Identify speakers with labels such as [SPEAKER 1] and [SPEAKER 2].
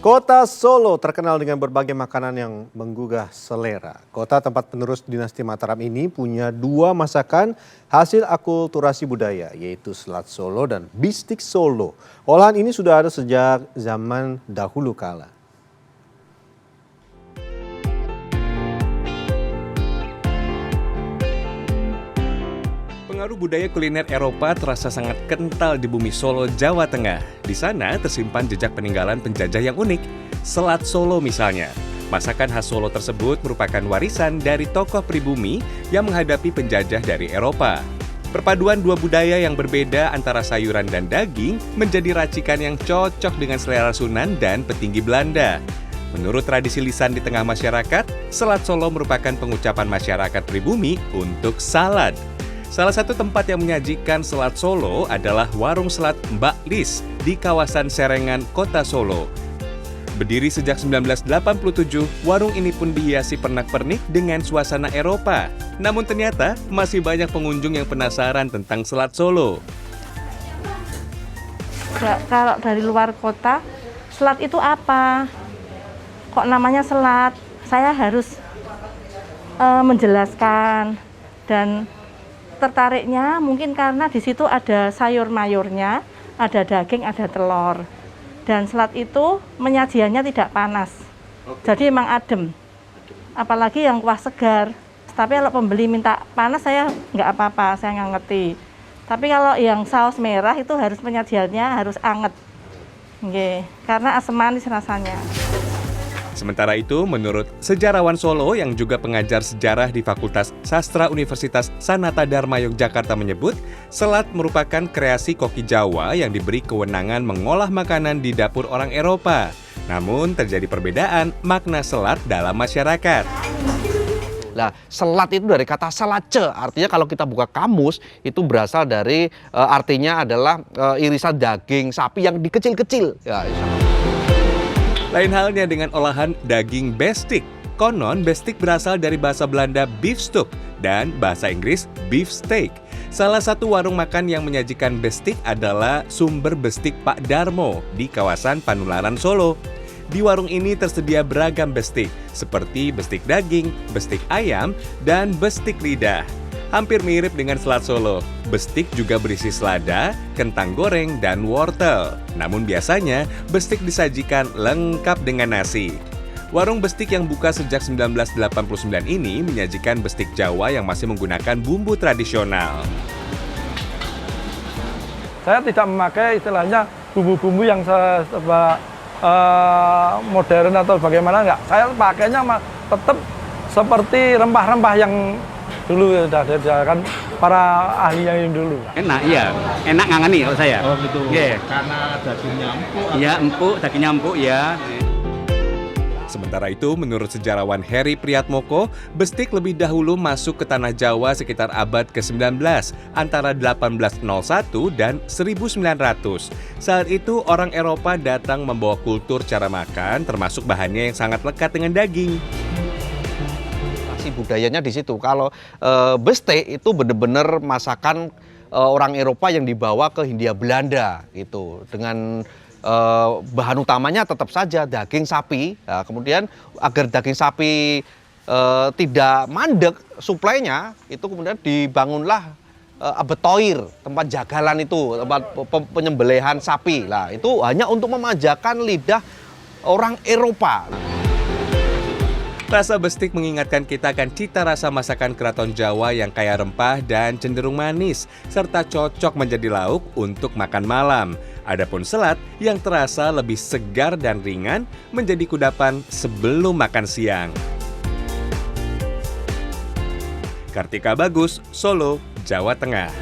[SPEAKER 1] Kota Solo terkenal dengan berbagai makanan yang menggugah selera. Kota tempat penerus dinasti Mataram ini punya dua masakan hasil akulturasi budaya, yaitu selat Solo dan bistik Solo. Olahan ini sudah ada sejak zaman dahulu kala.
[SPEAKER 2] Pengaruh budaya kuliner Eropa terasa sangat kental di bumi Solo, Jawa Tengah. Di sana tersimpan jejak peninggalan penjajah yang unik. Selat Solo misalnya. Masakan khas Solo tersebut merupakan warisan dari tokoh pribumi yang menghadapi penjajah dari Eropa. Perpaduan dua budaya yang berbeda antara sayuran dan daging menjadi racikan yang cocok dengan selera Sunan dan petinggi Belanda. Menurut tradisi lisan di tengah masyarakat, selat Solo merupakan pengucapan masyarakat pribumi untuk salad. Salah satu tempat yang menyajikan selat Solo adalah warung selat Mbak Lis di kawasan Serengan, Kota Solo. Berdiri sejak 1987, warung ini pun dihiasi pernak-pernik dengan suasana Eropa. Namun ternyata masih banyak pengunjung yang penasaran tentang selat Solo.
[SPEAKER 3] Kalau dari luar kota, selat itu apa? Kok namanya selat? Saya harus menjelaskan, dan tertariknya mungkin karena di situ ada sayur mayurnya, ada daging, ada telur. Dan selat itu penyajiannya tidak panas. Jadi emang adem. Apalagi yang kuah segar. Tapi kalau pembeli minta panas, saya nggak apa-apa, saya nggak ngerti. Tapi kalau yang saus merah itu harus penyajiannya harus anget. Nggih, karena asam manis rasanya.
[SPEAKER 2] Sementara itu, menurut sejarawan Solo yang juga pengajar sejarah di Fakultas Sastra Universitas Sanata Dharma Yogyakarta menyebut, selat merupakan kreasi koki Jawa yang diberi kewenangan mengolah makanan di dapur orang Eropa. Namun terjadi perbedaan makna selat dalam masyarakat.
[SPEAKER 4] Nah, selat itu dari kata selace, artinya kalau kita buka kamus itu berasal dari artinya adalah irisan daging sapi yang dikecil-kecil. Ya,
[SPEAKER 2] Lain halnya dengan olahan daging bestik. Konon, bestik berasal dari bahasa Belanda beefstuk dan bahasa Inggris beef steak. Salah satu warung makan yang menyajikan bestik adalah Sumber Bestik Pak Darmo di kawasan Panularan, Solo. Di warung ini tersedia beragam bestik, seperti bestik daging, bestik ayam, dan bestik lidah. Hampir mirip dengan selat Solo. Bestik juga berisi selada, kentang goreng, dan wortel. Namun biasanya, bestik disajikan lengkap dengan nasi. Warung bestik yang buka sejak 1989 ini menyajikan bestik Jawa yang masih menggunakan bumbu tradisional.
[SPEAKER 5] Saya tidak memakai istilahnya bumbu-bumbu yang modern atau bagaimana, enggak. Saya pakainya tetap seperti rempah-rempah yang dulu sudah diajarkan para ahli yang dulu.
[SPEAKER 6] Enak, iya. Enak ngangani kalau saya.
[SPEAKER 7] Oh gitu.
[SPEAKER 6] Yeah.
[SPEAKER 7] Karena dagingnya empuk.
[SPEAKER 6] Iya, empuk, dagingnya empuk ya.
[SPEAKER 2] Sementara itu, menurut sejarawan Heri Priatmoko, bestik lebih dahulu masuk ke tanah Jawa sekitar abad ke-19, antara 1801 dan 1900. Saat itu, orang Eropa datang membawa kultur cara makan, termasuk bahannya yang sangat lekat dengan daging.
[SPEAKER 4] Budayanya di situ. Kalau bestek itu benar-benar masakan orang Eropa yang dibawa ke Hindia Belanda gitu. Dengan bahan utamanya tetap saja daging sapi. Nah, kemudian agar daging sapi tidak mandek suplainya, itu kemudian dibangunlah abetoir, tempat jagalan itu, tempat penyembelihan sapi. Nah, itu hanya untuk memanjakan lidah orang Eropa.
[SPEAKER 2] Rasa bestik mengingatkan kita akan cita rasa masakan keraton Jawa yang kaya rempah dan cenderung manis, serta cocok menjadi lauk untuk makan malam. Adapun selat yang terasa lebih segar dan ringan menjadi kudapan sebelum makan siang. Kartika Bagus, Solo, Jawa Tengah.